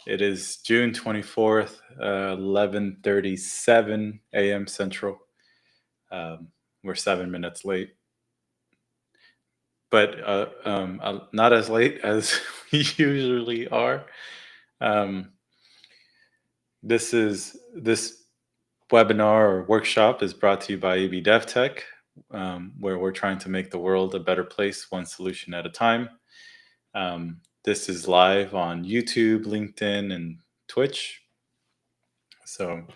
It is June 24th, 11:37 a.m. Central. We're 7 minutes late, but not as late as we usually are. Um, this webinar or workshop is brought to you by AB DevTech, where we're trying to make the world a better place, one solution at a time. This is live on YouTube, LinkedIn, and Twitch. So,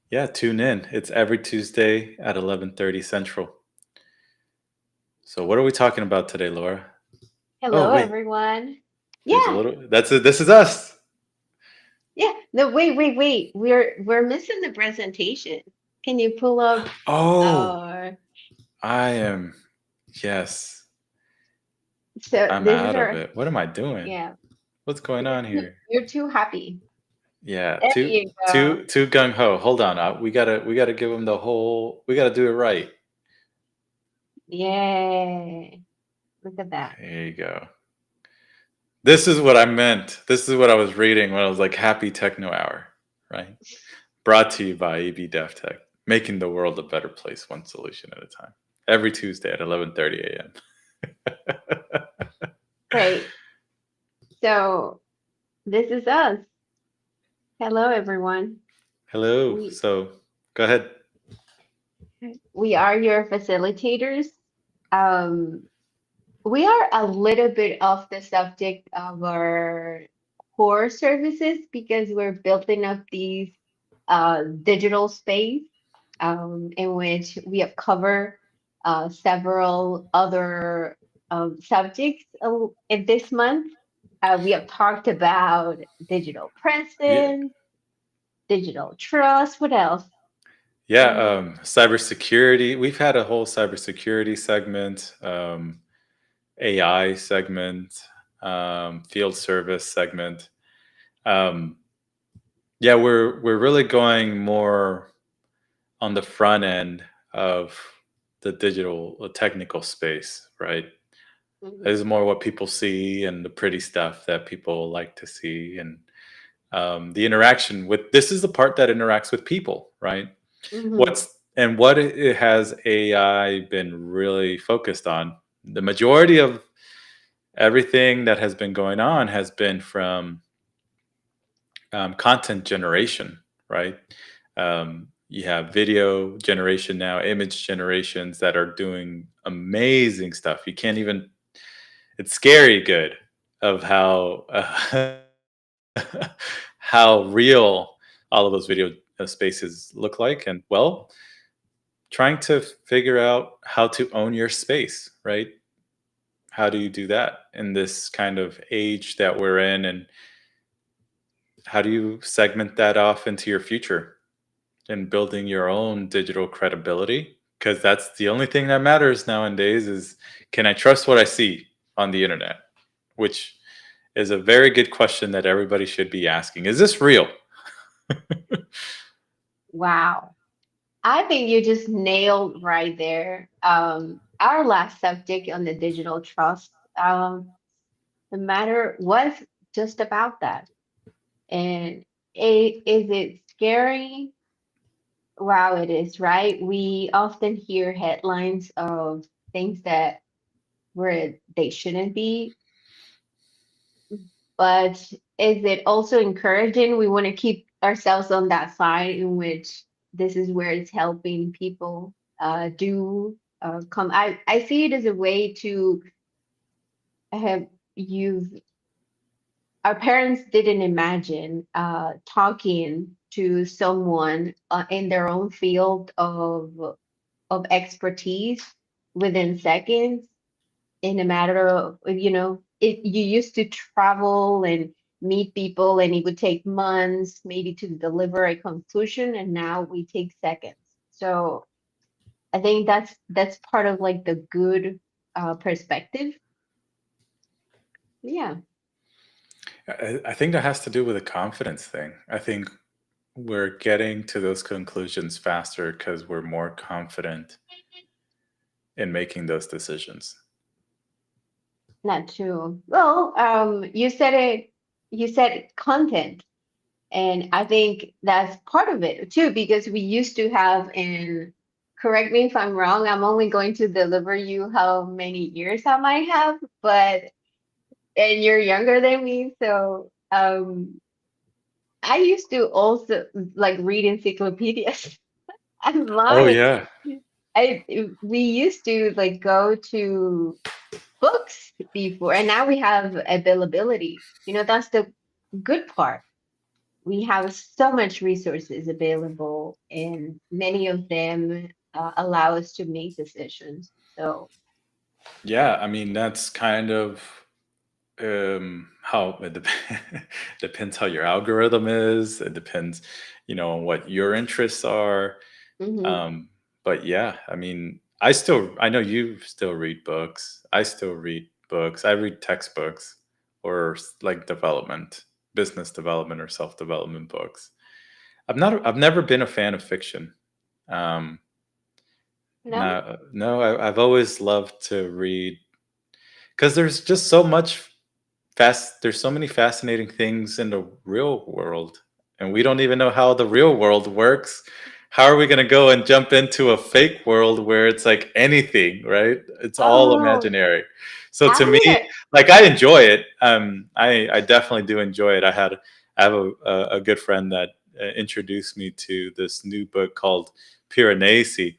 yeah, tune in. It's every Tuesday at 11:30 Central. So, what are we talking about today, Laura? Oh, Hello, wait. everyone. There's a Yeah, little. That's it. This is us. yeah. No, wait. We're missing the presentation. Can you pull up Oh, our? I am. Yes, So I'm this is out of our. it. What am I doing? Yeah, What's going on here? you're too happy. Yeah, There too you go. too too gung ho. Hold on. We gotta give them the whole. We gotta do it right. Yay! Look at that. There you go. This is what I meant. This is what I was reading when I was like happy techno hour, right? Brought to you by EB DevTech, making the world a better place, one solution at a time. Every Tuesday at 11:30 a.m. Great. So this is us. Hello, everyone. Hello. We So go ahead. we are your facilitators. Um, we are a little bit off the subject of our core services because we're building up these digital space in which we have covered several other subjects in this month. We have talked about digital Yeah. presence, digital trust. What else? Yeah. Mm, Cybersecurity. We've had a whole cybersecurity segment, AI segment, field service segment. Um, yeah, we're really going more on the front end of the digital technical space, right? This mhm, is more what people see and the pretty stuff that people like to see, and the interaction with this is the part that interacts with people, right? mhm. What it has AI been really focused on? The majority of everything that has been going on has been from content generation, right? You have video generation now, image generations that are doing amazing stuff. You can't even, it's scary good of how how real all of those video spaces look like. And well, trying to figure out how to own your space, right? How do you do that in this kind of age that we're in? And how do you segment that off into your future and building your own digital credibility? Because that's the only thing that matters nowadays is, can I trust what I see on the internet? Which is a very good question that everybody should be asking. Is this real? Wow. I think you just nailed right there. Our last subject on the digital trust, the matter was just about that. And is it scary? Wow, it is, right? We often hear headlines of things that where they shouldn't be, but is it also encouraging? We want to keep ourselves on that side in which this is where it's helping people do come. I see it as a way to have you've our parents didn't imagine talking to someone in their own field of expertise within seconds in a matter of, you used to travel and meet people and it would take months maybe to deliver a conclusion, and now we take seconds. So I think that's part of like the good perspective. Yeah. I think that has to do with a confidence thing. I think we're getting to those conclusions faster because we're more confident in making those decisions. Not true. Well, you said it. you said content. And I think that's part of it too, because we used to have, and correct me if I'm wrong, I'm only going to deliver you how many years I might have, but and you're younger than me, so I used to also like read encyclopedias. I'm Oh lying. yeah. I we used to like go to books before, and now we have availability. That's the good part. We have so much resources available, and many of them allow us to make decisions. So, Yeah, I mean that's kind of how it depends how your algorithm is. It depends, on what your interests are. mhm. Um, but yeah, I mean, I know you still read books. I still read books. I read textbooks or like business development or self development books. I've never been a fan of fiction. Um, No? no, no, I've always loved to read because there's just so much there's so many fascinating things in the real world, and we don't even know how the real world works. How are we going to go and jump into a fake world where it's like anything, right? It's all Oh, imaginary. So I to me, would. like, I enjoy it. I definitely do enjoy it. I have a good friend that introduced me to this new book called Piranesi,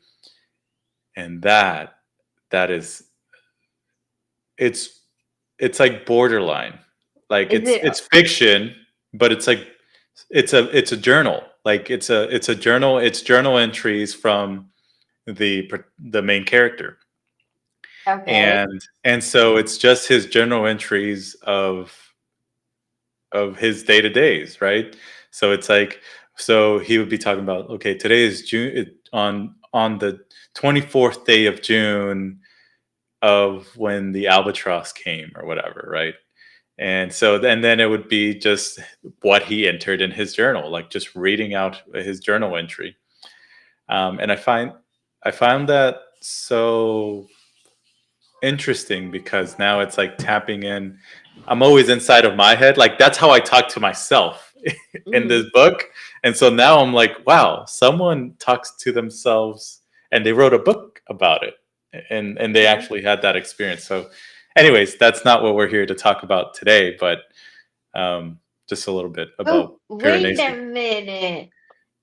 and that is it's it's like borderline. Like Is it? it's fiction, but it's a journal. Like it's a journal. It's journal entries from the main character, Okay. and so it's just his journal entries of his day to days, right? So it's like, so he would be talking about, okay, today is on the 24th day of June of when the albatross came or whatever, right? And so and then it would be just what he entered in his journal, like just reading out his journal entry. And I found that so interesting because now it's like tapping in. I'm always inside of my head. Like that's how I talk to myself in this Mhm. book. And so now I'm like, wow, someone talks to themselves and they wrote a book about it. And they Mhm. actually had that experience. So anyways, that's not what we're here to talk about today, but just a little bit But about wait a Piranesi. minute.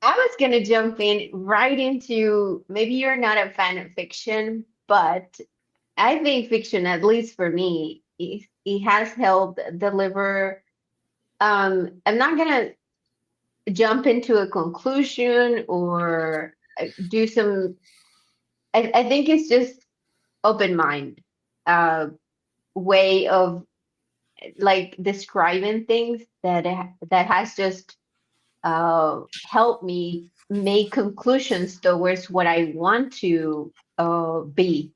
I was gonna jump in right into, maybe you're not a fan of fiction, but I think fiction, at least for me, it has helped deliver. I'm not gonna jump into a conclusion or do some. I think it's just open mind, uh, way of like describing things that has just helped me make conclusions towards what I want to be.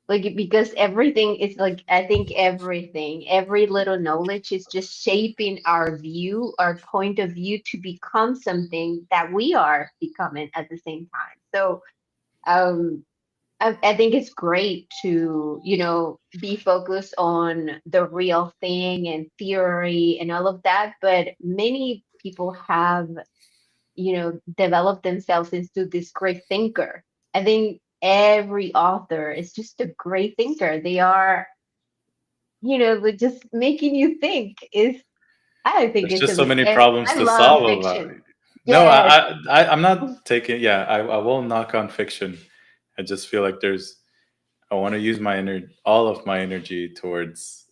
Like, because everything is like, I think every little knowledge is just shaping our view, our point of view to become something that we are becoming at the same time. So um I think it's great to, be focused on the real thing and theory and all of that, but many people have, developed themselves into this great thinker. I think every author is just a great thinker. They are, but just making you think is, I think There's it's just so many amazing. problems I to love solve about it. fiction. No, Yes. I'm not taking. Yeah, I will knock on fiction. I just feel like I want to use all of my energy towards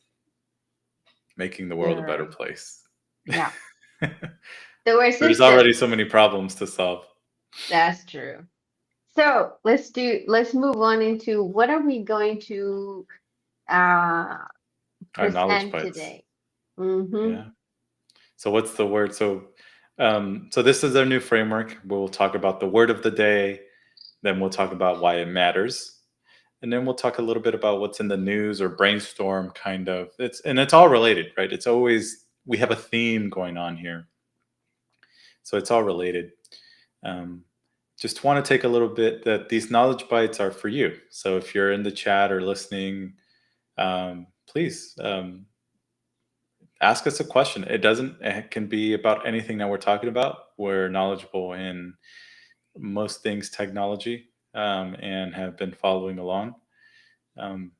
making the world a better Sure. place. Yeah. There were There's already systems. so many problems to solve. That's true. So let's move on into what are we going to uh Our knowledge present bites. today? Mm-hmm. Yeah. So what's the word? So this is our new framework. We'll talk about the word of the day. Then we'll talk about why it matters. And then we'll talk a little bit about what's in the news or brainstorm kind of. It's all related, right? It's always we have a theme going on here. So it's all related. Um, just want to take a little bit that these knowledge bites are for you. So if you're in the chat or listening, please ask us a question. It can be about anything that we're talking about. We're knowledgeable in most things technology, and have been following along. Um,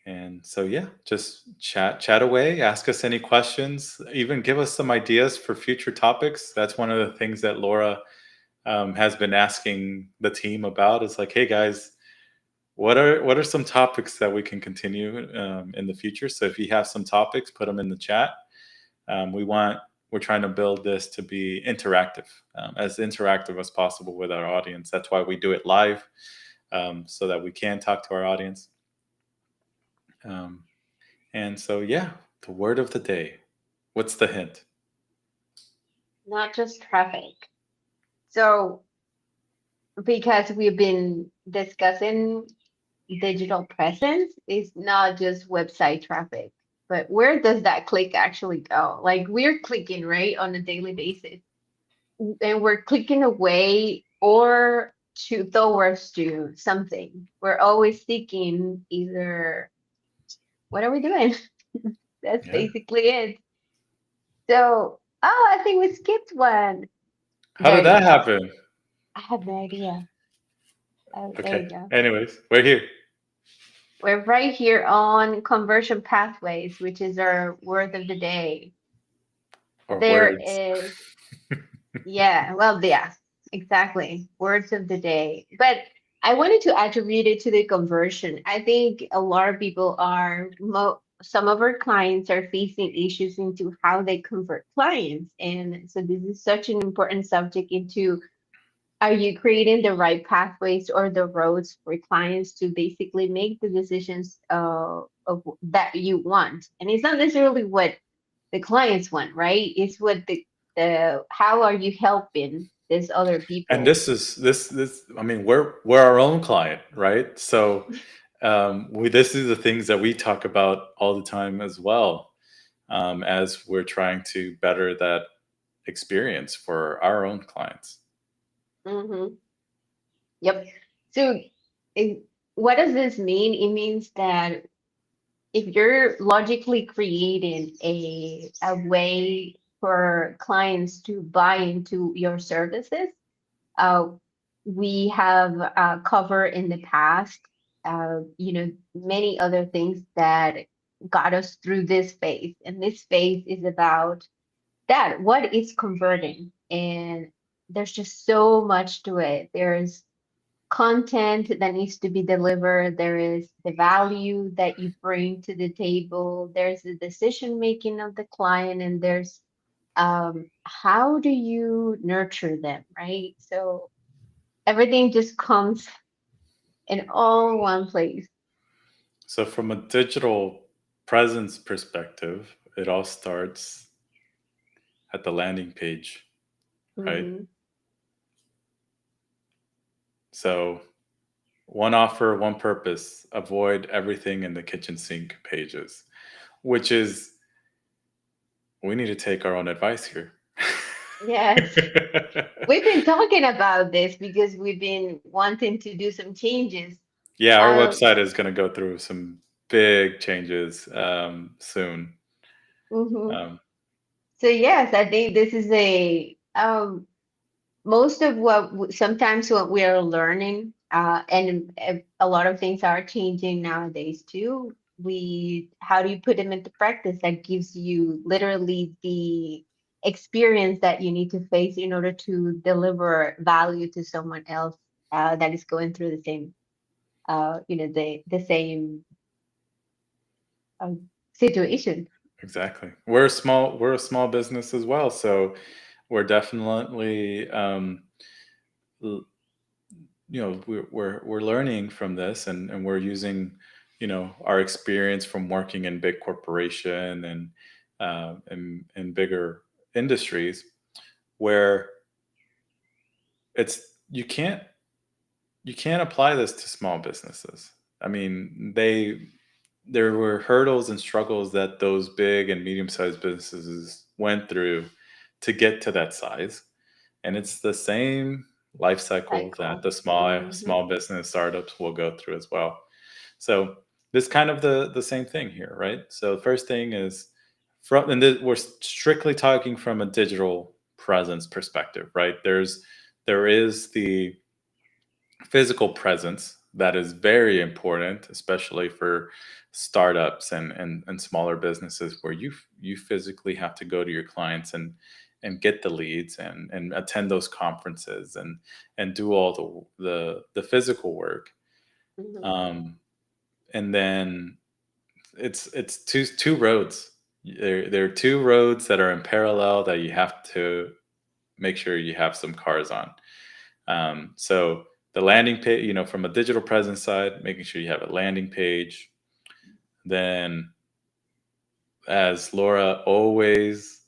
and so, yeah, just chat away. Ask us any questions. Even give us some ideas for future topics. That's one of the things that Laura has been asking the team about. Is like, hey guys, what are some topics that we can continue in the future? So if you have some topics, put them in the chat. Um, we want we're trying to build this to be interactive, as interactive as possible with our audience. That's why we do it live, so that we can talk to our audience. Um, and so, yeah, the word of the day. What's the hint? Not just traffic. So because we've been discussing digital presence, it's not just website traffic, but where does that click actually go? Like we're clicking, right, on a daily basis, and we're clicking away or to towards to something. We're always seeking either what are we doing? That's Yeah. basically it. So, oh, I think we skipped one. How There did you that go. happen? I have no idea. Oh, there Okay. you go. Anyways, we're here. We're right here on conversion pathways, which is our word of the day. Or There words. is, yeah, well, yeah, exactly. Words of the day. But I wanted to attribute it to the conversion. I think a lot of people some of our clients are facing issues into how they convert clients. And so this is such an important subject into, are you creating the right pathways or the roads for clients to basically make the decisions of that you want? And it's not necessarily what the clients want, right? It's what the how are you helping these other And people? this is this. I mean, we're our own client, right? So, this is the things that we talk about all the time as well, as we're trying to better that experience for our own clients. Mm-hmm. Yep. So, it, what does this mean? It means that if you're logically creating a way for clients to buy into your services, uh, we have covered in the past, many other things that got us through this phase. And this phase is about that. What is converting? And there's just so much to it. There's content that needs to be delivered. There is the value that you bring to the table. There's the decision making of the client, and there's how do you nurture them, right? So everything just comes in all one place. So, from a digital presence perspective, it all starts at the landing page, right? Hmm. So, one offer, one purpose, avoid everything in the kitchen sink pages, which is, we need to take our own advice here. Yes, we've been talking about this because we've been wanting to do some changes. Yeah, our Uh, website is going to go through some big changes soon. mhm. Um, So yes, I think this is a most of what sometimes what we are learning, and a lot of things are changing nowadays too. We How do you put them into practice that gives you literally the experience that you need to face in order to deliver value to someone else that is going through the same, the same situation. exactly. We're a small business as well, so we're definitely l- we're learning from this, and we're using our experience from working in big corporation and in bigger industries where it's you can't apply this to small businesses. I mean, there were hurdles and struggles that those big and medium-sized businesses went through to get to that size, and it's the same life cycle that Cycle. the small Hmm. small business startups will go through as well. So this kind of the same thing here, right? So the first thing is we're strictly talking from a digital presence perspective, right? There is the physical presence that is very important, especially for startups and smaller businesses where you physically have to go to your clients and get the leads and attend those conferences and do all the physical work. Mhm. um, and then it's two roads. There are two roads that are in parallel that you have to make sure you have some cars on. So the landing page, from a digital presence side, making sure you have a landing page. Then, as Laura always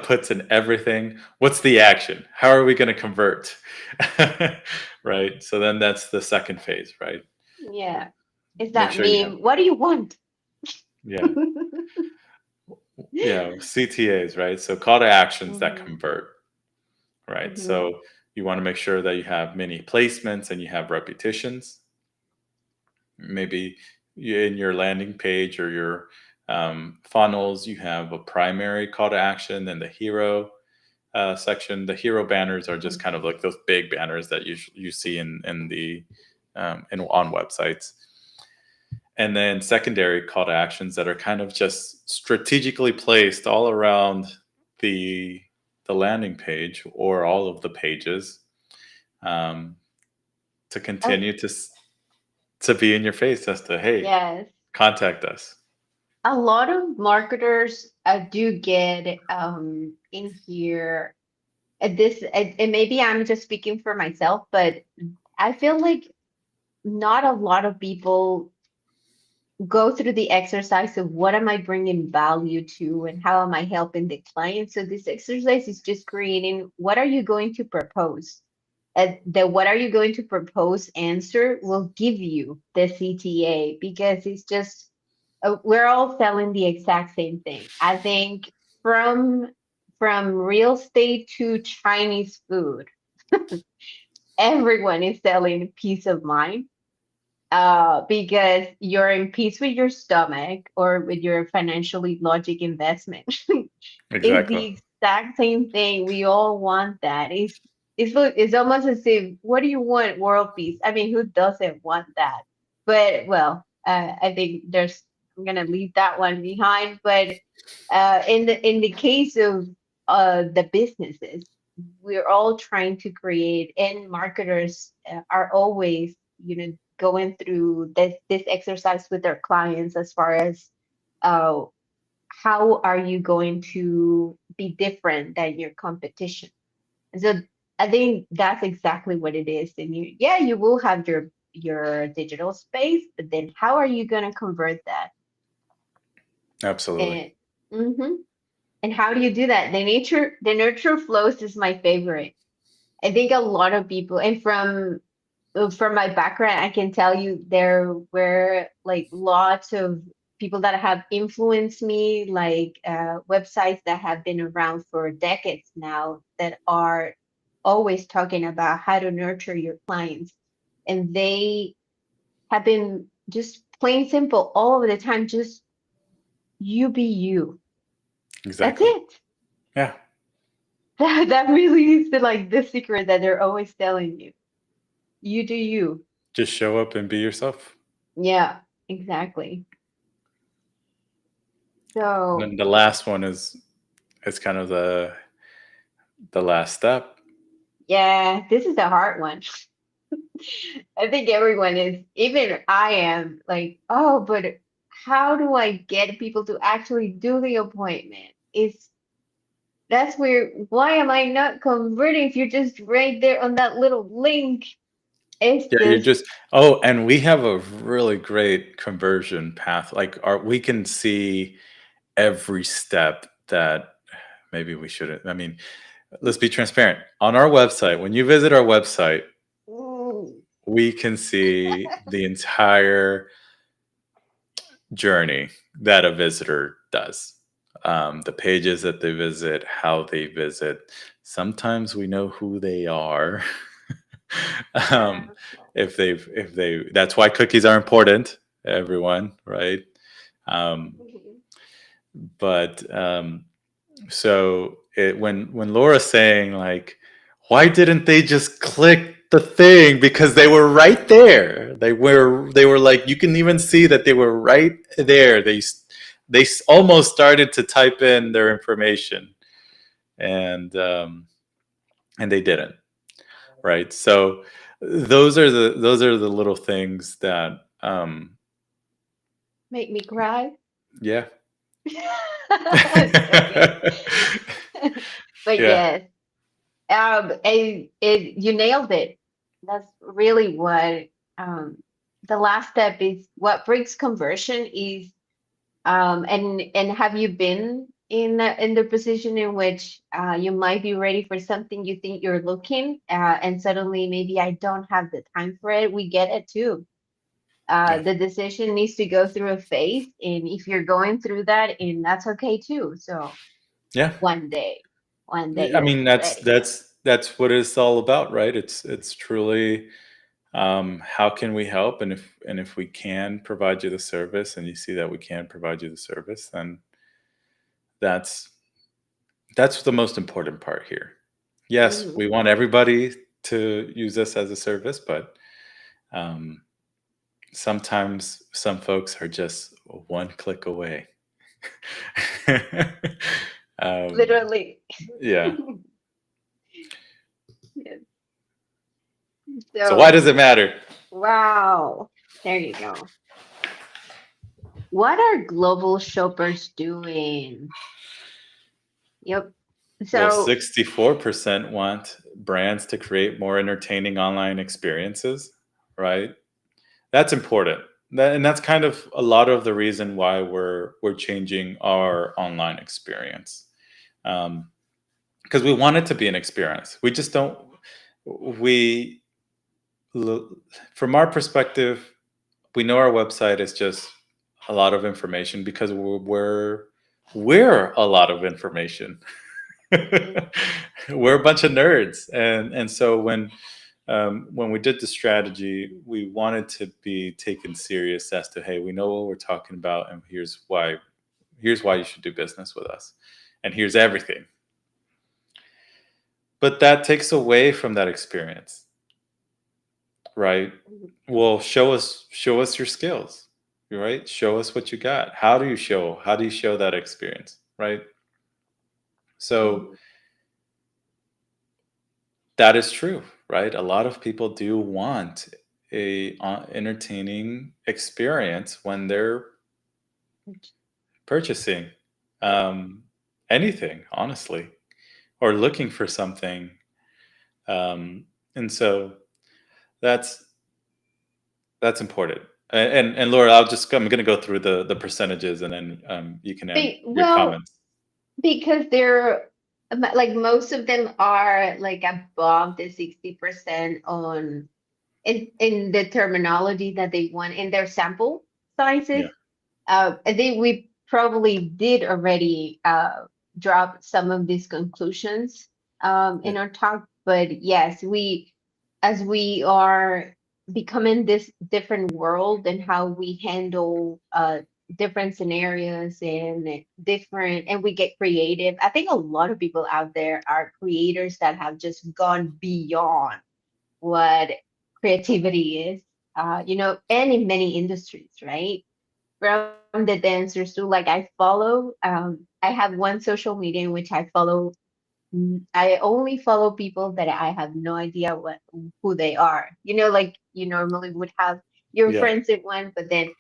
puts in everything, what's the action? How are we going to convert? Right. So then that's the second phase, right? Yeah. Is Make that sure you have, meme? What do you want? yeah, CTAs, right? So call to actions that Hmm. convert, right? Hmm. So you want to make sure that you have many placements and you have repetitions. Maybe in your landing page or your funnels, you have a primary call to action and the hero section. The hero banners are just kind of like those big banners that you see in the on websites. And then secondary call to actions that are kind of just strategically placed all around the the landing page or all of the pages, um, to Oh, continue to be in your face as to, hey, yes. contact us. A lot of marketers do get in here. And maybe I'm just speaking for myself, but I feel like not a lot of people go through the exercise of what am I bringing value to and how am I helping the client. So this exercise is just creating what are you going to propose? The what are you going to propose answer will give you the CTA because it's just we're all selling the exact same thing. I think from from real estate to Chinese food, everyone is selling peace of mind because you're in peace with your stomach or with your financially logic investment. It's Exactly. the exact same thing. We all want that. It's almost as if, what do you want? World peace. I mean, who doesn't want that? But well, I think I'm gonna leave that one behind. But in the case of the businesses, we're all trying to create, and marketers are always, going through this exercise with their clients as far as uh, how are you going to be different than your competition? And so I think that's exactly what it is. And you will have your digital space, but then how are you going to convert that? Absolutely. And hmm and how do you do that? The nurture flows is my favorite. I think a lot of people, and from my background, I can tell you there were like lots of people that have influenced me, like websites that have been around for decades now that are always talking about how to nurture your clients. And they have been just plain simple all of the time, just you be you. That's Exactly. it. Yeah. That really is the secret that they're always telling you. You do you. Just show up and be yourself. Yeah, exactly. And So then the last one is kind of the last step. yeah, this is a hard one. I think everyone is, even I am like, oh, but how do I get people to actually do the appointment? It's That's where, why am I not converting if you're just right there on that little link? It's Yeah, you're just, just oh, and we have a really great conversion path. Like we can see every step that maybe we shouldn't. I mean, let's be transparent. On our website, when you visit our website, mm, we can see the entire journey that a visitor does. The pages that they visit, how they visit. Sometimes we know who they are. um, yeah. if they, that's why cookies are important, everyone, right? Um, Mhm. But so when Laura's saying like, why didn't they just click the thing, because they were right there, they were like, you can even see that they were right there, they almost started to type in their information, and they didn't, right? So those are the little things that Make me cry. yeah. Joking. But Yeah. yes, you nailed it. That's really what the last step is. What brings conversion is, and have you been in the position in which you might be ready for something, you think you're looking, and suddenly maybe I don't have the time for it. We get it too. Yeah. The decision needs to go through a phase, and if you're going through that, and that's okay too. So Yeah. one day, one day I you'll mean, be that's ready. that's that's what it's all about, right? It's truly, how can we help, and if we can provide you the service, and you see that we can provide you the service, then that's that's the most important part here. Yes, Mhm. we want everybody to use us as a service, but um, sometimes some folks are just one click away. um, Literally. yeah. Yes. So why does So, it matter? wow. There you go. What are global shoppers doing? Yep. Well, So, 64% want brands to create more entertaining online experiences, right? That's important. And that's kind of a lot of the reason why we're changing our online experience. Because we want it to be an experience. We just don't we from our perspective, we know our website is just a lot of information because we're a lot of information. mhm, We're a bunch of nerds, and so when we did the strategy, we wanted to be taken serious as to, hey, we know what we're talking about, and here's why you should do business with us, and here's everything. But that takes away from that experience, right? mhm, Well, show us your skills, right? Show us what you got. How do you show that experience, right? So mhm. that is true, right? A lot of people do want a entertaining experience when they're purchasing um, anything, honestly, or looking for something. Um, and so that's that's important. And Laura, I'm going to go through the percentages, and then you can add your Well, comments. because they're like most of them are like above the 60% on in the terminology that they want in their sample sizes. Yeah, I think we probably did already drop some of these conclusions yeah, in our talk, but yes, as we are becoming this different world and how we handle different scenarios and different, and we get creative. I think a lot of people out there are creators that have just gone beyond what creativity is, and in many industries, right? From the dancers to like I have one social media in which I only follow people that I have no idea who they are. Like you normally would have your yeah, friends in one, but then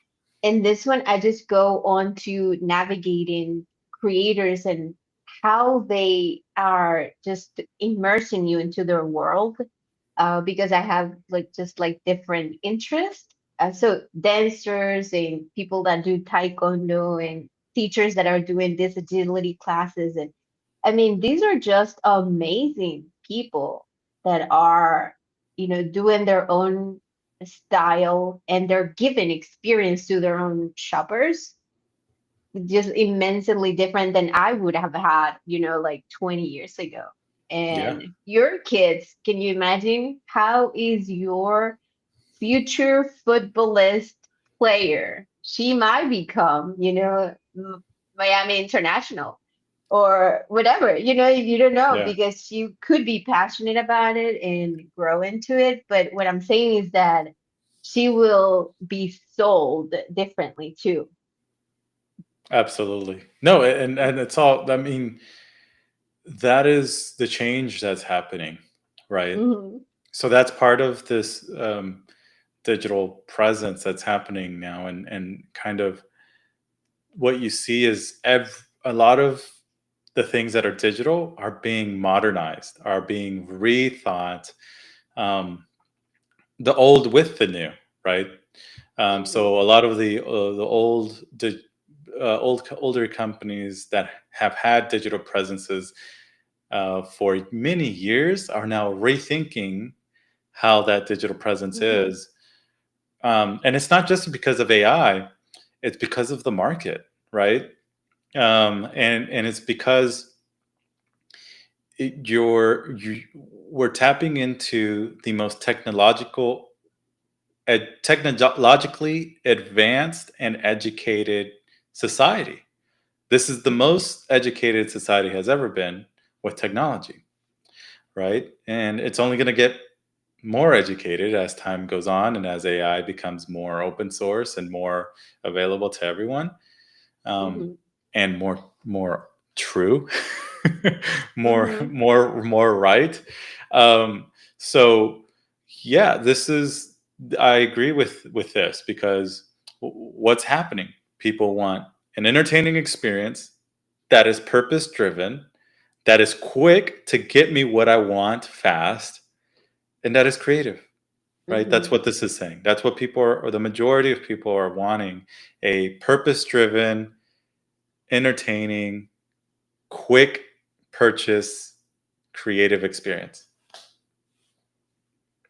in this one, I just go on to navigating creators and how they are just immersing you into their world, because I have like just like different interests. So dancers and people that do taekwondo and teachers that are doing this agility classes, and I mean these are just amazing people that are doing their own style, and they're giving experience to their own shoppers just immensely different than I would have had, like 20 years ago. yeah, And your kids, can you imagine how is your future footballist player? She might become, Miami International or whatever. You don't know Yeah, because you could be passionate about it and grow into it. But what I'm saying is that she will be sold differently too. absolutely. No, and it's all. I mean, that is the change that's happening, right? Hmm. So that's part of this digital presence that's happening now, and kind of what you see is a lot of the things that are digital are being modernized, are being rethought, um, the old with the new, right? Hmm. So a lot of the older companies that have had digital presences for many years are now rethinking how that digital presence Hmm. is. And it's not just because of AI, it's because of the market, right? And it's because we're tapping into the most technologically advanced and educated society. This is the Hmm. most educated society has ever been with technology, right? And it's only going to get more educated as time goes on and as AI becomes more open source and more available to everyone, um, Hmm. and more true, Hmm. more right. Um, so yeah, this is I agree with this because what's happening? People want an entertaining experience that is purpose driven, that is quick to get me what I want fast, and that is creative, right? That's Hmm. what this is saying. That's what people are, or the majority of people are wanting, a purpose driven, entertaining, quick purchase, creative experience.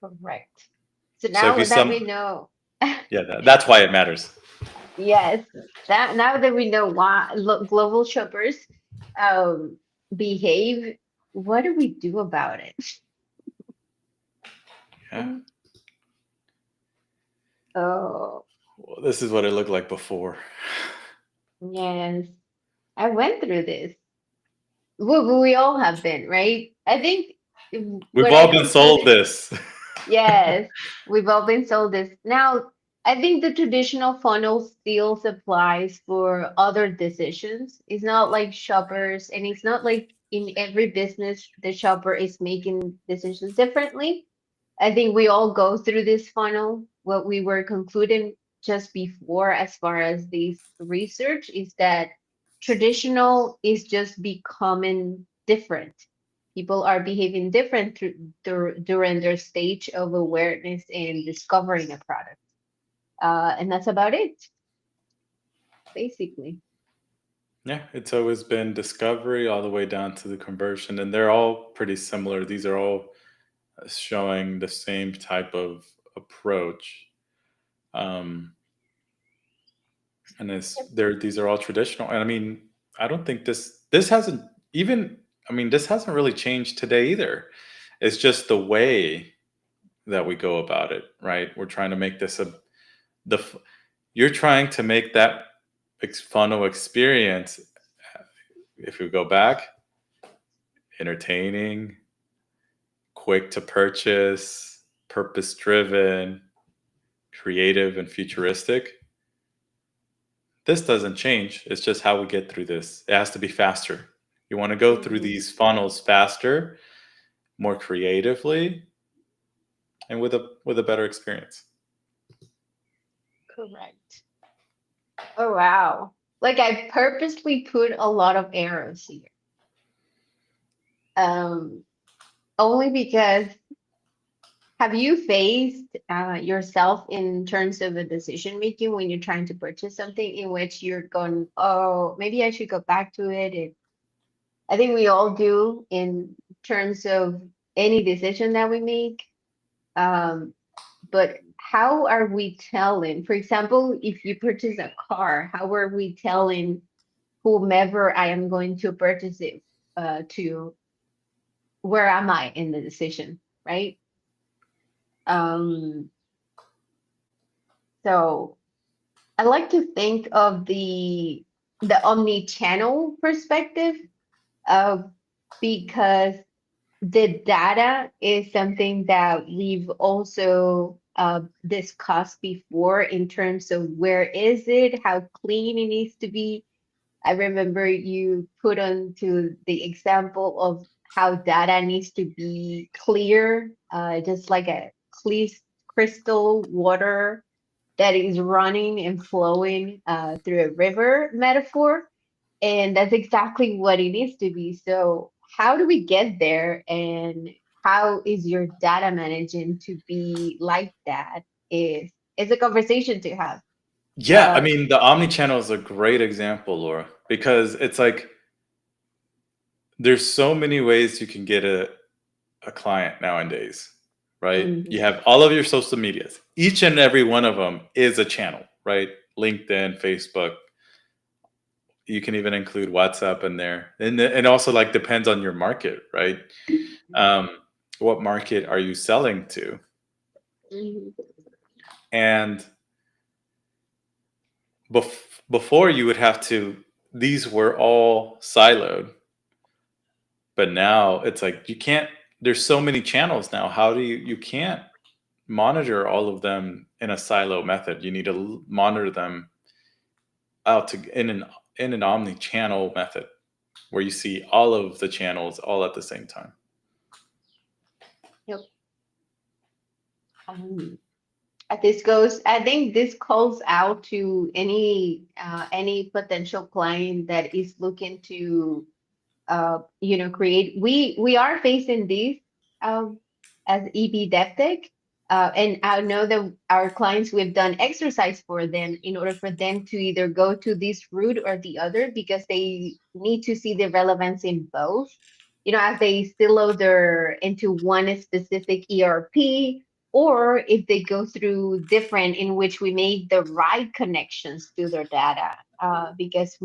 Correct. So So if now you that sum, we know, yeah, that's why it matters. yes, that now that we know why global shoppers um, behave, what do we do about it? Yeah. Oh, Well, this is what it looked like before. yes, I went through this. We all have been, right? I think We've what I all been don't fully. sold this. Yes, we've all been sold this. Now, I think the traditional funnel still applies for other decisions. It's not like shoppers, and it's not like in every business the shopper is making decisions differently. I think we all go through this funnel. What we were concluding just before, as far as this research, is that traditional is just becoming different. People are behaving different during their stage of awareness and discovering a product. And that's about it, basically. Yeah, it's always been discovery all the way down to the conversion, and they're all pretty similar. These are all showing the same type of approach. Um, and Yep. these are all traditional. And I mean, I don't think this hasn't even I mean, this hasn't really changed today either. It's just the way that we go about it, right? We're trying to make this the f- you're trying to make that funnel experience, if we go back, entertaining, quick to purchase, purpose driven, creative, and futuristic. This doesn't change. It's just how we get through this. It has to be faster. You want to go through Mhm. these funnels faster, more creatively, and with a better experience. Correct. Oh, wow. Like I purposely put a lot of arrows here. Um, Only because have you faced yourself in terms of a decision making when you're trying to purchase something in which you're going, oh, maybe I should go back to it? And I think we all do in terms of any decision that we make. Um, but how are we telling? For example, if you purchase a car, how are we telling whomever I am going to purchase it to where am I in the decision, right? Um, so I like to think of the the omni-channel perspective, uh, because the data is something that we've also discussed before in terms of where is it, how clean it needs to be. I remember you put onto the example of how data needs to be clear, just like a clear crystal water that is running and flowing through a river metaphor. And that's exactly what it needs to be. So, how do we get there? And how is your data managing to be like that? Is it's a conversation to have. Yeah, I Uh, mean, the omni-channel is a great example, Laura, because it's like there's so many ways you can get a client nowadays, right? You mhm, have all of your social medias. Each and every one of them is a channel, right? LinkedIn, Facebook. You can even include WhatsApp in there, and it also like depends on your market, right? Um, what market are you selling to? mhm, And before you would have to. These were all siloed, but now it's like you can't. There's so many channels now. How do you can't monitor all of them in a silo method. You need to monitor them out to in an omni-channel method where you see all of the channels all at the same time. yep. Um, this goes. I think this calls out to any potential client that is looking to create. We are facing these um, as EB DevTech, and I know that our clients, we've done exercise for them in order for them to either go to this route or the other because they need to see the relevance in both. As they silo their into one specific ERP, or if they go through different in which we make the right connections to their data, because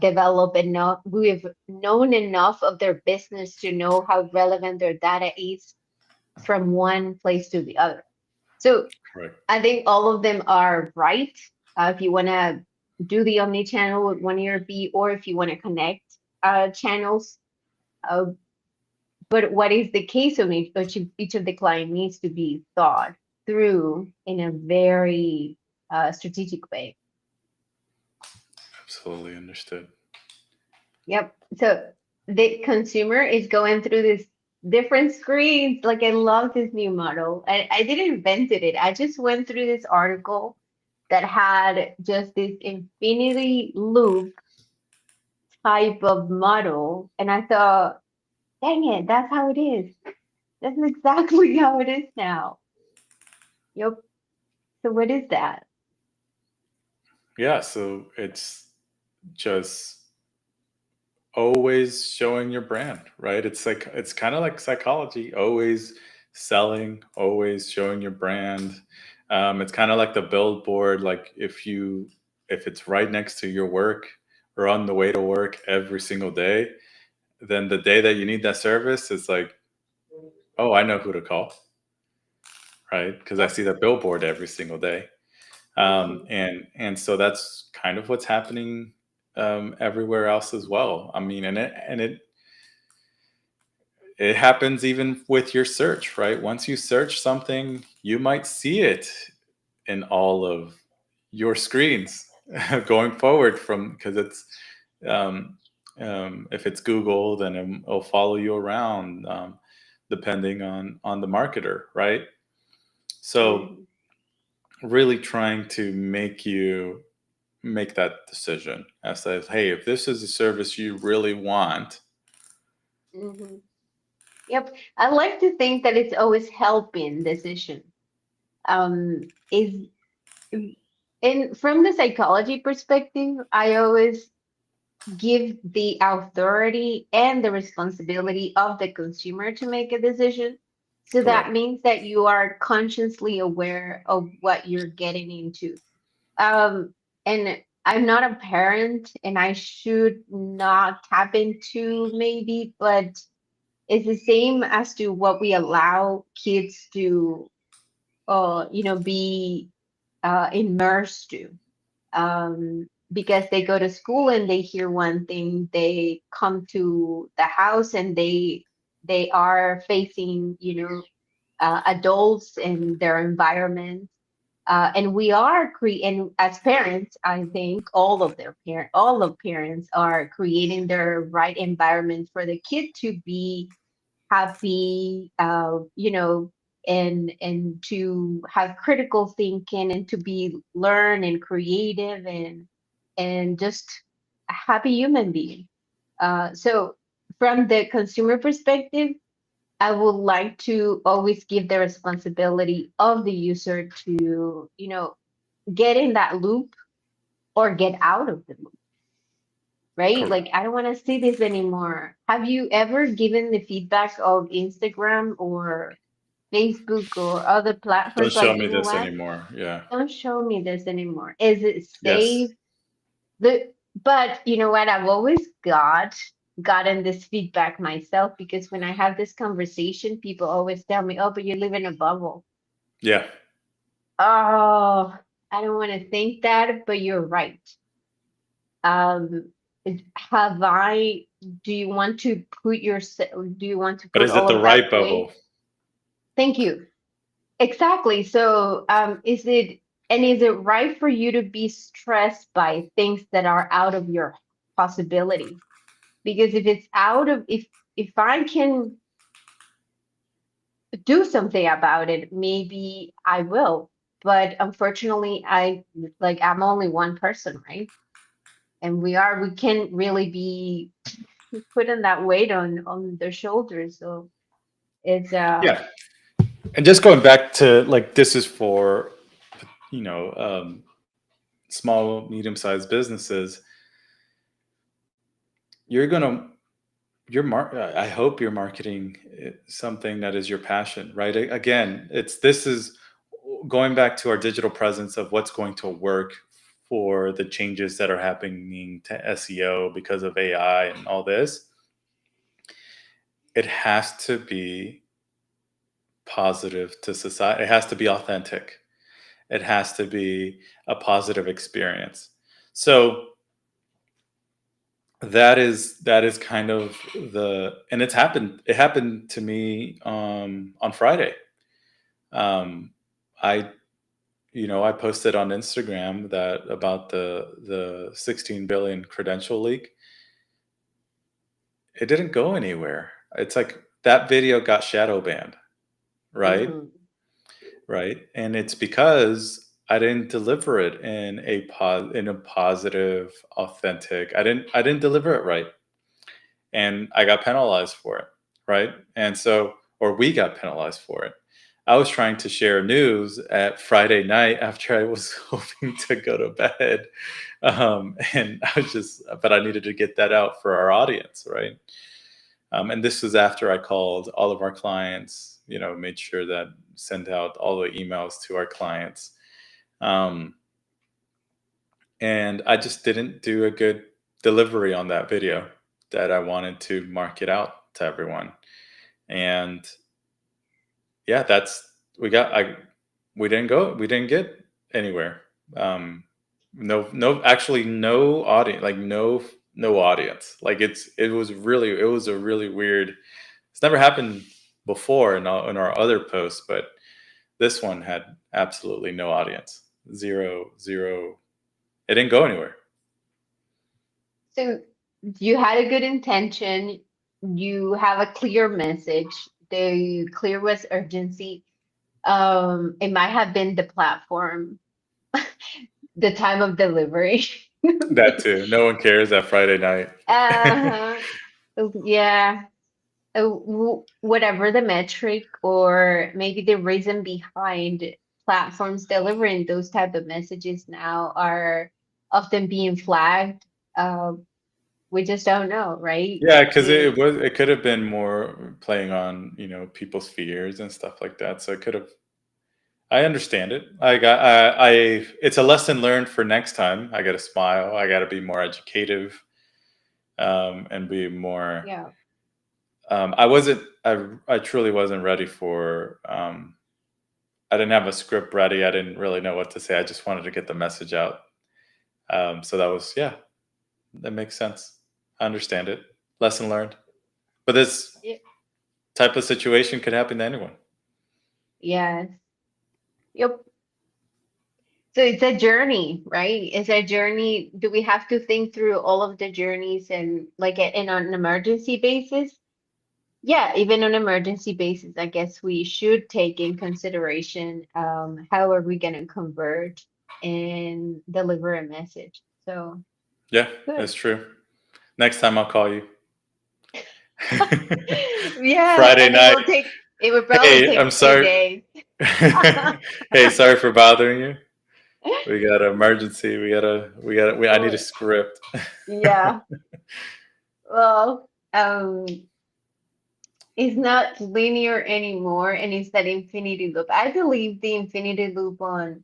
developed enough, we've known enough of their business to know how relevant their data is from one place to the other. So Right. I think all of them are right. If you want to do the omni-channel with one ERP, or if you want to connect channels, uh, but what is the case of each of the client needs to be thought through in a very strategic way. Absolutely understood. Yep. So the consumer is going through this different screens. Like, I love this new model. I didn't invented it. I just went through this article that had just this infinity loop type of model. And I thought, dang it, that's how it is. That's exactly how it is now. Yep. So what is that? Yeah, so it's just always showing your brand, right? It's like it's kind of like psychology, always selling, always showing your brand. It's kind of like the billboard, like if it's right next to your work or on the way to work every single day, then the day that you need that service, it's like, oh, I know who to call, right? Because I Yep. see that billboard every single day. Mhm. And so that's kind of what's happening everywhere else as well. I mean, it happens even with your search, right? Once you search something, you might see it in all of your screens going forward from because it's um, if it's Google, then it'll follow you around depending on the marketer, right? So Mhm. really trying to make you make that decision as to, hey, if this is a service you really want. Mhm. Yep. I like to think that it's always helping decision. Is And from the psychology perspective, I always give the authority and the responsibility of the consumer to make a decision. So that Correct. means that you are consciously aware of what you're getting into. And I'm not a parent and I should not tap into maybe, but it's the same as to what we allow kids to, be immersed to. because they go to school and they hear one thing, they come to the house and they are facing, adults in their environment. And we are and as parents, I think all of parents are creating their right environment for the kid to be happy, and to have critical thinking and to be learn and creative and just a happy human being. So from the consumer perspective, I would like to always give the responsibility of the user to, get in that loop or get out of the loop, right? Correct. Like, I don't want to see this anymore. Have you ever given the feedback of Instagram or Facebook or other Don't platforms show like, me this anymore. Yeah. don't show me this anymore? Is it Yes. safe? The but you know what? I've always gotten this feedback myself because when I have this conversation, people always tell me, "Oh, but you live in a bubble." Yeah. Oh, I don't want to think that, but you're right. Um, have I? Do you want to put yourself? Do you want to But put is it all the of that right weight? bubble? Thank you. Exactly. So, is it right for you to be stressed by things that are out of your possibility? Because if it's out of if I can do something about it, maybe I will. But unfortunately, I'm only one person, right? And we can't really be putting that weight on their shoulders. So it's Yeah. And just going back to like, this is for, you know, small, medium sized businesses. You're going to, I hope you're marketing something that is your passion, right? Again, this is going back to our digital presence of what's going to work for the changes that are happening to SEO because of AI and all this. It has to be positive to society. It has to be authentic. It has to be a positive experience. So that is kind of and it happened to me on Friday. um I I posted on Instagram that about the 16 billion credential leak. It didn't go anywhere. It's like that video got shadow banned, right? mhm. Right, and it's because I didn't deliver it in a positive, authentic. I didn't deliver it right, and I got penalized for it, right? And so, or we got penalized for it. I was trying to share news at Friday night after I was hoping to go to bed, and but I needed to get that out for our audience, right? And this was after I called all of our clients, made sure that sent out all the emails to our clients. Um, and I just didn't do a good delivery on that video that I wanted to market out to everyone. And yeah, we didn't get anywhere. Actually no audience, like no audience. Like it was a really weird. It's never happened before in our other posts, but this one had absolutely no audience. Zero, zero. It didn't go anywhere. So you had a good intention. You have a clear message. The clear with urgency. It might have been the platform, the time of delivery. That too. No one cares that Friday night. uh, yeah. Whatever the metric or maybe the reason behind platforms delivering those type of messages now are often being flagged. Uh, we just don't know, right? Yeah, because The it could have been more playing on people's fears and stuff like that. So it could have. I understand it. It's a lesson learned for next time. I got to smile. I got to be more educative, and be more. Yeah. I wasn't. I truly wasn't ready for. I didn't have a script ready. I didn't really know what to say. I just wanted to get the message out. So that was, yeah, that makes sense. I understand it. Lesson learned. But this Yeah. type of situation could happen to anyone. Yes. Yep. So it's a journey, right? It's a journey. Do we have to think through all of the journeys and like in on an emergency basis? Yeah, even on an emergency basis, I guess we should take in consideration how are we going to convert and deliver a message. So Yeah, good. that's true. Next time I'll call you. Yeah, Friday and it night. will take, it will probably Hey, take I'm a few sorry. days. Hey, sorry for bothering you. We got an emergency. I need a Oh, script. yeah. Well, it's not linear anymore, and it's that infinity loop. I believe the infinity loop on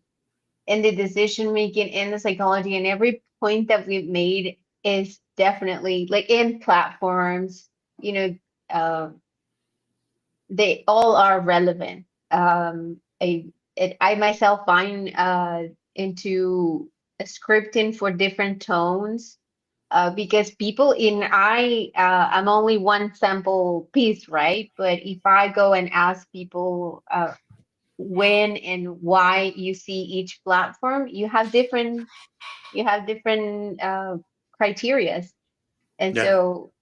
in the decision making and the psychology and every point that we've made is definitely like in platforms, you know, uh, they all are relevant. I myself find into scripting for different tones because people in I'm only one sample piece, right? But if I go and ask people when and why you see each platform, you have different criterias, and Yeah, so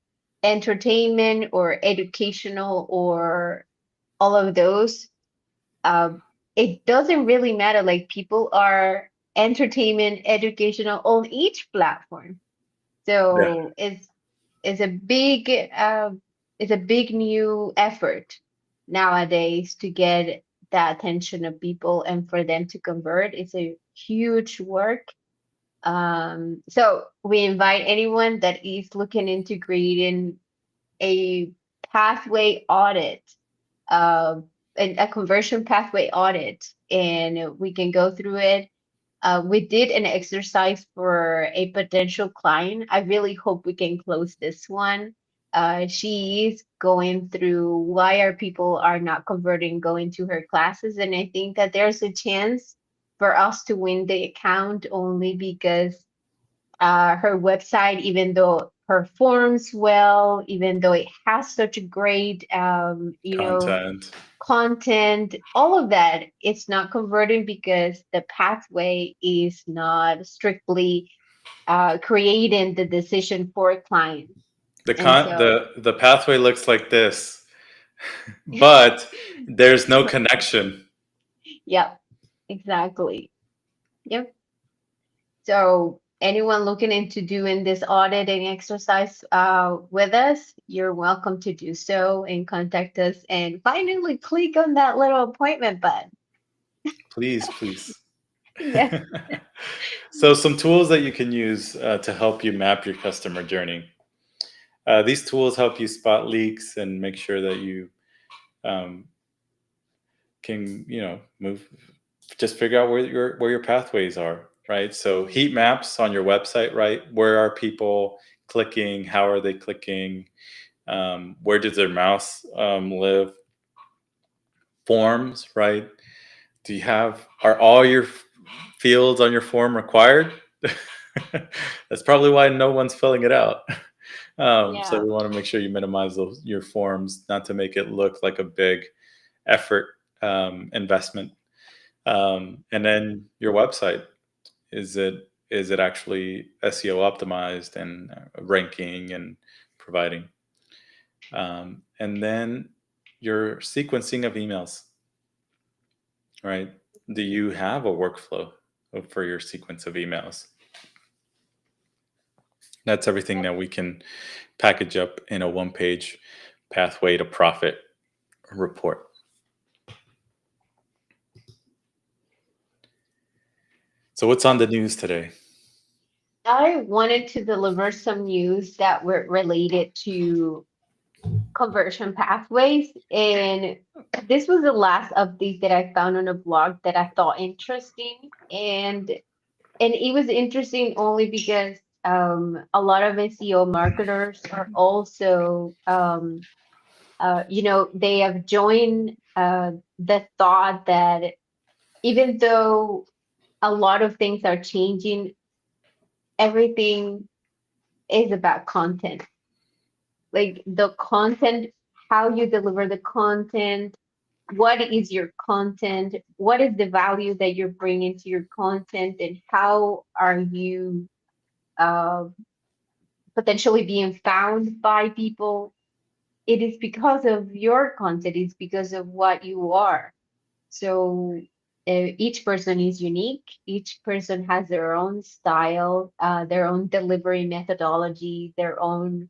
entertainment or educational or all of those, uh, it doesn't really matter. Like people are entertainment, educational on each platform. yeah, So it's a big it's a big new effort nowadays to get the attention of people and for them to convert. It's a huge work. So we invite anyone that is looking into creating a pathway audit, uh, a conversion pathway audit, and we can go through it. We did an exercise for a potential client. I really hope we can close this one. She is going through why our people are not converting, going to her classes, and I think that there's a chance for us to win the account only because her website, even though performs well, even though it has such a great, content. content, all of that, it's not converting because the pathway is not strictly creating the decision for a client. And so, The pathway looks like this, but there's no connection. yep, exactly. Yep. So anyone looking into doing this auditing exercise with us, you're welcome to do so and contact us and finally click on that little appointment button. Please, please. Yes. So some tools that you can use to help you map your customer journey. These tools help you spot leaks and make sure that you um, can, move. Just figure out where your pathways are, right? So heat maps on your website, right? Where are people clicking? How are they clicking? Where does their mouse live? Forms, right? Are all your fields on your form required? That's probably why no one's filling it out. So Yeah. we want to make sure you minimize your forms, not to make it look like a big effort investment. And then your website, is it actually SEO optimized and ranking and providing? And then your sequencing of emails, right? Do you have a workflow for your sequence of emails? That's everything that we can package up in a one-page pathway to profit report. So what's on the news today? I wanted to deliver some news that were related to conversion pathways. And this was the last update that I found on a blog that I thought interesting. And it was interesting only because a lot of SEO marketers are also, they have joined the thought that even though a lot of things are changing everything is about content. Like the content, how you deliver the content, what is your content, what is the value that you're bringing to your content, and how are you uh, potentially being found by people. It is because of your content, it's because of what you are. So each person is unique. Each person has their own style, their own delivery methodology, their own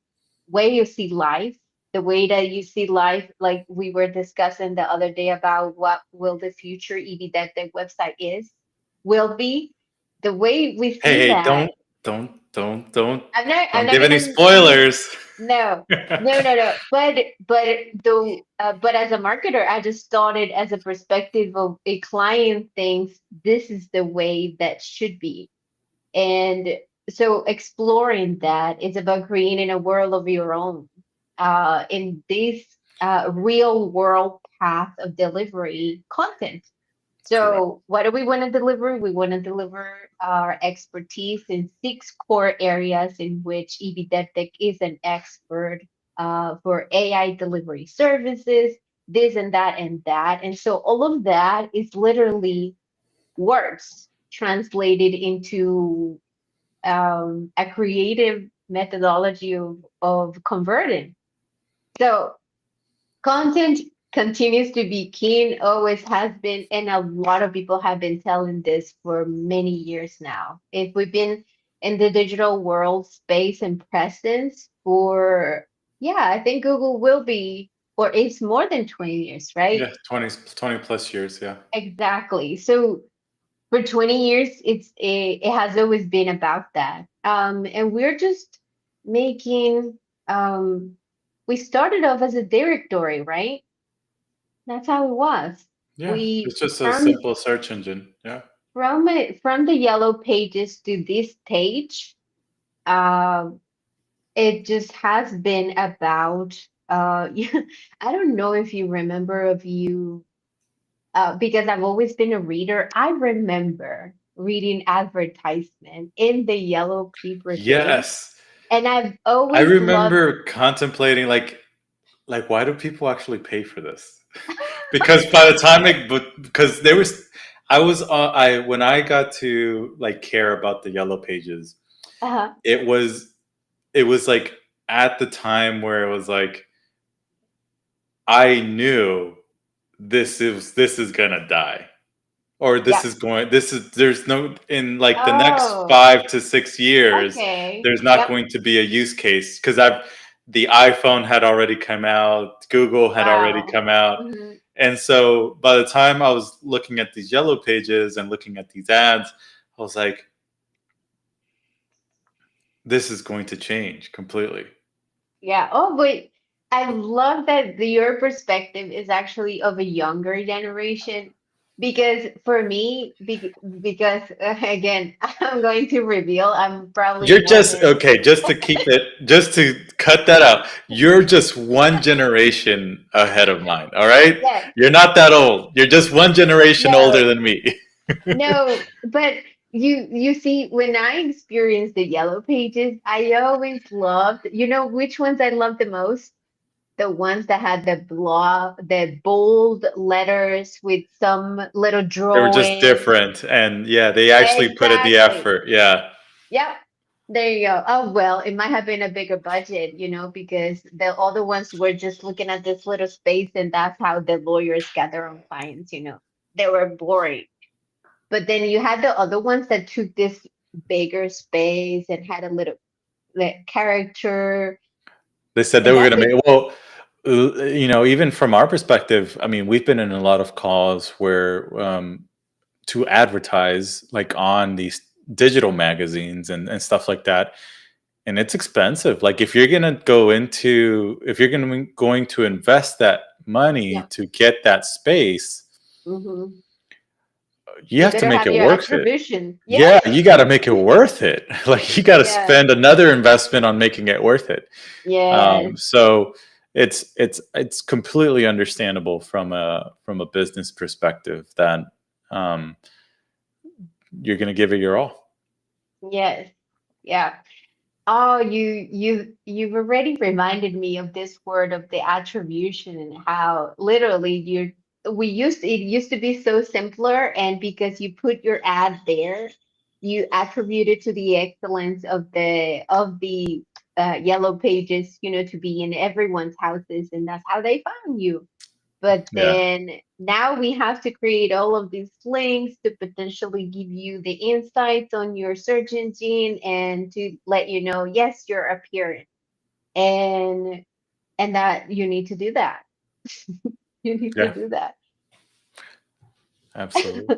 way you see life. The way that you see life, like we were discussing the other day about what will the future EV website will be. The way we Hey, see hey, that, I'm don't not give any gonna. spoilers. No, no. But as a marketer, I just thought it as a perspective of a client thinks this is the way that should be. And so exploring that is about creating a world of your own in this real world path of delivery content. Correct. So, what do we want to deliver? We want to deliver our expertise in six core areas in which EV is an expert for AI delivery services, this and that and that. And so, all of that is literally words translated into a creative methodology of converting. So, content continues to be key, always has been, and a lot of people have been telling this for many years now. If we've been in the digital world space and presence for, yeah, I think Google will be, or it's more than 20 years, right? Yeah, 20 plus years. Yeah. Exactly. So for 20 years, it has always been about that. And we're just making, we started off as a directory, right? That's how it was. Yeah. We It's just a simple search engine. Yeah. from the yellow pages to this stage, uh, it just has been about I don't know if you remember of you because I've always been a reader. I remember reading advertisement in the yellow paper days, Yes. and I've I always loved. remember contemplating like why do people actually pay for this? Because by the time because there was I when I got to like care about the yellow pages, uh it was it was like at the time where it was like I knew this is gonna die. Or Yeah. this is there's no in like the next Oh, 5 to 6 years, okay. there's not Yep. going to be a use case because I've the iPhone had already come out, Google had already Wow. come out. Hmm. And so by the time I was looking at these yellow pages and looking at these ads, I was like, this is going to change completely. Yeah. Oh, but I love that your perspective is actually of a younger generation because for me, because again, I'm going to reveal I'm probably You're more just than. okay, just to cut that out. You're just one generation ahead of mine, all right? Yes. You're not that old. You're just one generation older No, than me. no, but you see, when I experienced the yellow pages, I always loved, you know, which ones I loved the most? The ones that had the bold letters with some little They were just drawing. different and yeah, they actually put in the Exactly. effort. Yeah. Yep. There you go. Oh, well, it might have been a bigger budget, because the other ones were just looking at this little space, and that's how the lawyers got their own clients. They were boring. But then you had the other ones that took this bigger space and had a little like, character, They said they and were that's going to it. make well, even from our perspective, I mean, we've been in a lot of calls where to advertise like on these digital magazines and stuff like that, and it's expensive. Like if you're going to invest that money Yeah. to get that space, Hmm. you You have to better make have it your worth it. attribution. Yeah, Yes. you got to make it worth it. Like you got to Yeah. spend another investment on making it worth it. Yes. So it's completely understandable from a business perspective that um, you're going to give it your all. Yes. Yeah. Oh, you've already reminded me of this word of the attribution and how literally it used to be so simpler, and because you put your ad there, you attribute it to the excellence of the yellow pages, to be in everyone's houses, and that's how they found you. But Yeah. then now we have to create all of these links to potentially give you the insights on your search engine and to let you know, yes, you're appearing. And that you need to do that. You need to Yeah. do that. Absolutely.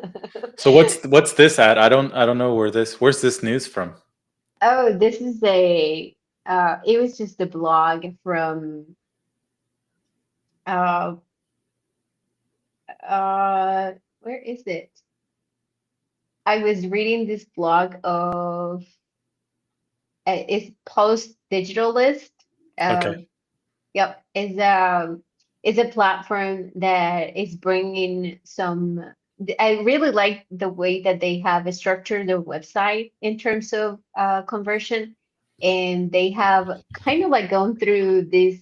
So what's this at? I don't know where's this news from? Oh, this is it was just a blog from uh where is it? I was reading this blog of it's Post Digitalist. Okay. Uh, yep, is a platform that is bringing some. I really like the way that they have structured their website in terms of conversion, and they have kind of like gone through this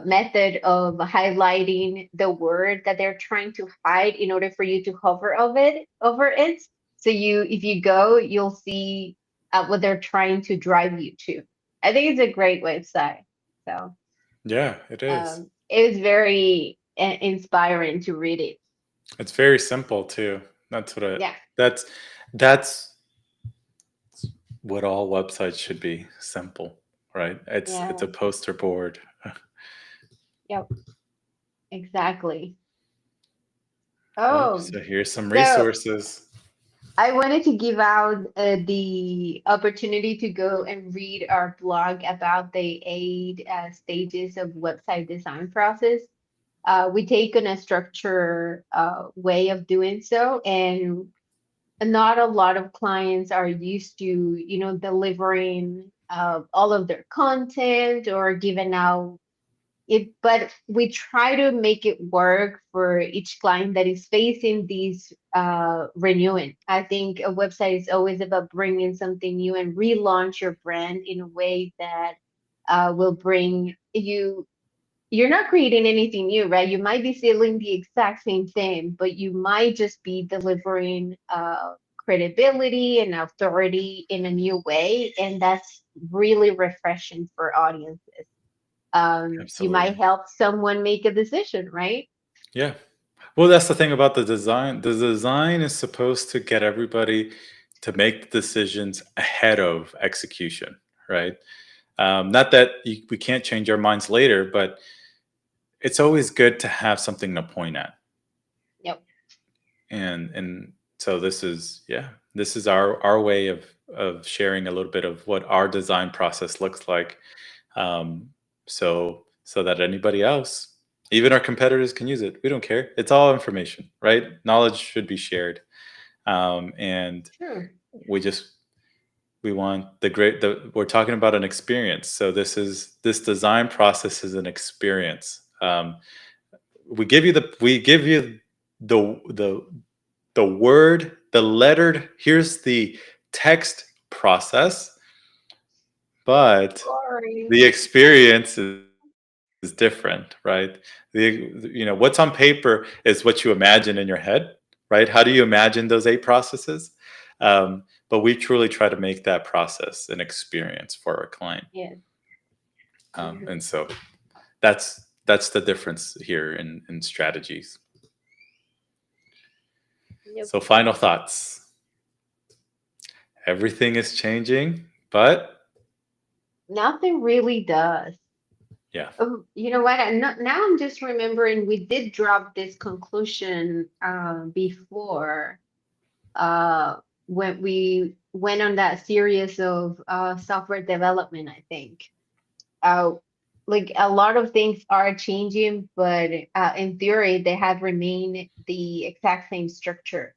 method of highlighting the word that they're trying to hide in order for you to hover over it. So if you go, you'll see what they're trying to drive you to. I think it's a great website. So Yeah, it is. it was very inspiring to read it. It's very simple too. That's what I Yeah, that's that's what all websites should be, simple, right? It's a yeah, poster board. yep, exactly. Well, Oh, so here's some so resources. I wanted to give out the opportunity to go and read our blog about the 8 stages of website design process. We take on a structure way of doing so, and not a lot of clients are used to, delivering all of their content or giving out but we try to make it work for each client that is facing these renewing. I think a website is always about bringing something new and relaunch your brand in a way that will bring you. You're not creating anything new, right? You might be selling the exact same thing, but you might just be delivering credibility and authority in a new way, and that's really refreshing for audiences. You might Absolutely. help someone make a decision, right? Yeah. Well, that's the thing about the design. The design is supposed to get everybody to make decisions ahead of execution, right? Not that we can't change our minds later, but it's always good to have something to point at. Yep. And so this is our way of sharing a little bit of what our design process looks like, um, so that anybody else, even our competitors, can use it. We don't care. It's all information, right? Knowledge should be shared, and Sure. we just we want we're talking about an experience. So this design process is an experience. We give you the the the word, the lettered, here's the text process, but the Boring. experience is different, right? What's on paper is what you imagine in your head, right? How do you imagine those 8 processes? But we truly try to make that process an experience for our client. Yes. And Mhm. so that's the difference here in strategies. Yep. So final thoughts. Everything is changing, but Nothing really does. yeah. Oh, you know what? Now I'm just remembering we did drop this conclusion before when we went on that series of software development, I think. uh, like a lot of things are changing, but in theory, they have remained the exact same structure.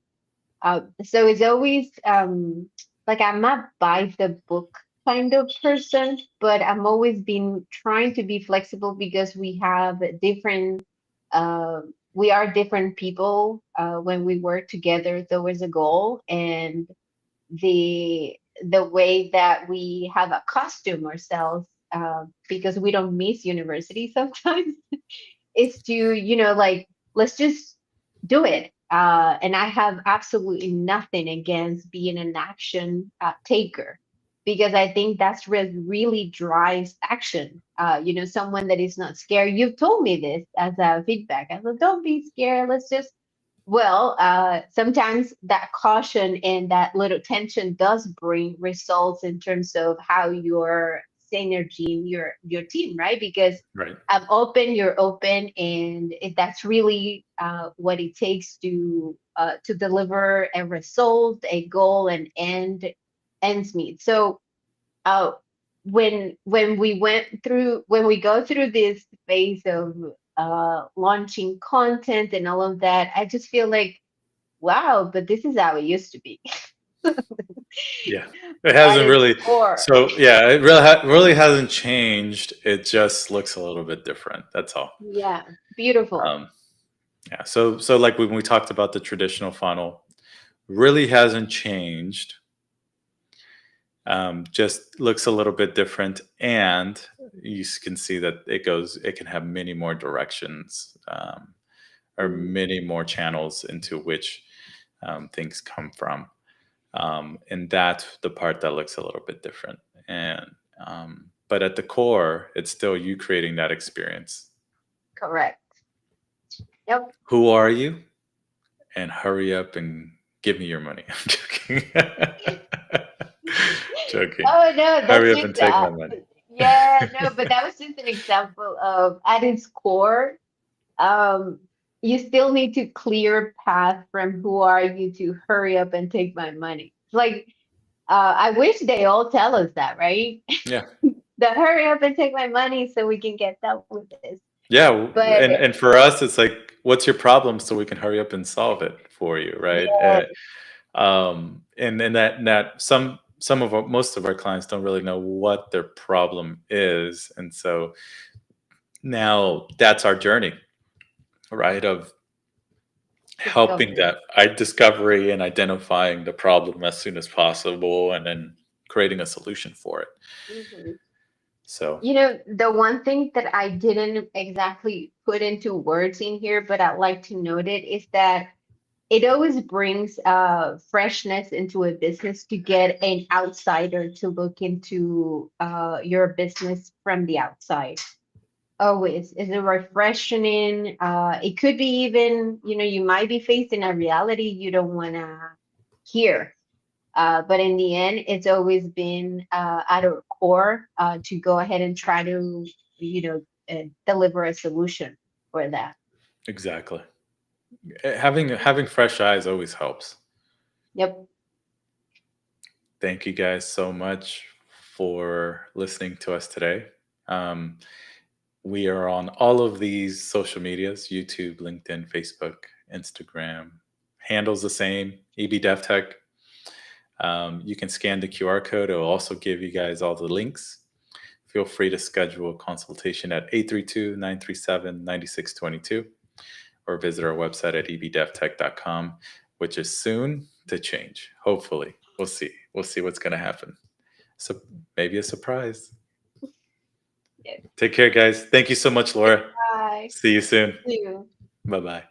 So it's always like I'm not by the book kind of person, but I'm always been trying to be flexible because we are different people when we work together towards a goal, and the the way that we have accustomed ourselves, because we don't miss university sometimes, is to, like, let's just do it. And I have absolutely nothing against being an action taker, because I think that's what really drives action. Someone that is not scared. You've told me this as a feedback. I said, don't be scared. Let's just, well, sometimes that caution and that little tension does bring results in terms of how your synergy, your team, right? Because Right. I'm open, you're open, and that's really what it takes to deliver a result, a goal, and ends meet. So uh, when we go through this phase of launching content and all of that, I just feel like, wow, but this is how it used to be Yeah. It at hasn't its really. core. So yeah, it really hasn't changed. It just looks a little bit different. That's all. Yeah, beautiful. Um, yeah. So like when we talked about the traditional funnel, really hasn't changed. Just looks a little bit different, and you can see that it can have many more directions, or Mm, many more channels into which things come from. And that's the part that looks a little bit different. And but at the core, it's still you creating that experience. correct. Yep. Who are you? And hurry up and give me your money. I'm joking. Joking. Oh no, that's Hurry up just and take my money. yeah, no, but that was just an example of, at its core, um, you still need to clear path from who are you to hurry up and take my money. Like, I wish they all tell us that, right? Yeah. The hurry up and take my money so we can get done with this. Yeah. But And for us, it's like, what's your problem so we can hurry up and solve it for you, right? yeah, And that some of most of our clients don't really know what their problem is, and so now that's our journey, right? Of helping discovery. that discovery and identifying the problem as soon as possible, and then creating a solution for it. Mhm. So The one thing that I didn't exactly put into words in here, but I'd like to note it, is that it always brings freshness into a business to get an outsider to look into your business from the outside. Always is a refreshing. It could be even, you might be facing a reality you don't want to hear. But in the end, it's always been at our core to go ahead and try to, deliver a solution for that. exactly. Having fresh eyes always helps. Yep. Thank you guys so much for listening to us today. um, We are on all of these social medias: YouTube, LinkedIn, Facebook, Instagram. Handles the same, EB DevTech. You can scan the QR code. It will also give you guys all the links. Feel free to schedule a consultation at 832-937-9622 or visit our website at ebdevtech.com, which is soon to change. Hopefully. We'll see. We'll see what's going to happen. So maybe a surprise. Yes. Take care, guys. Thank you so much, Laura. Bye. See you soon. See you. Bye bye.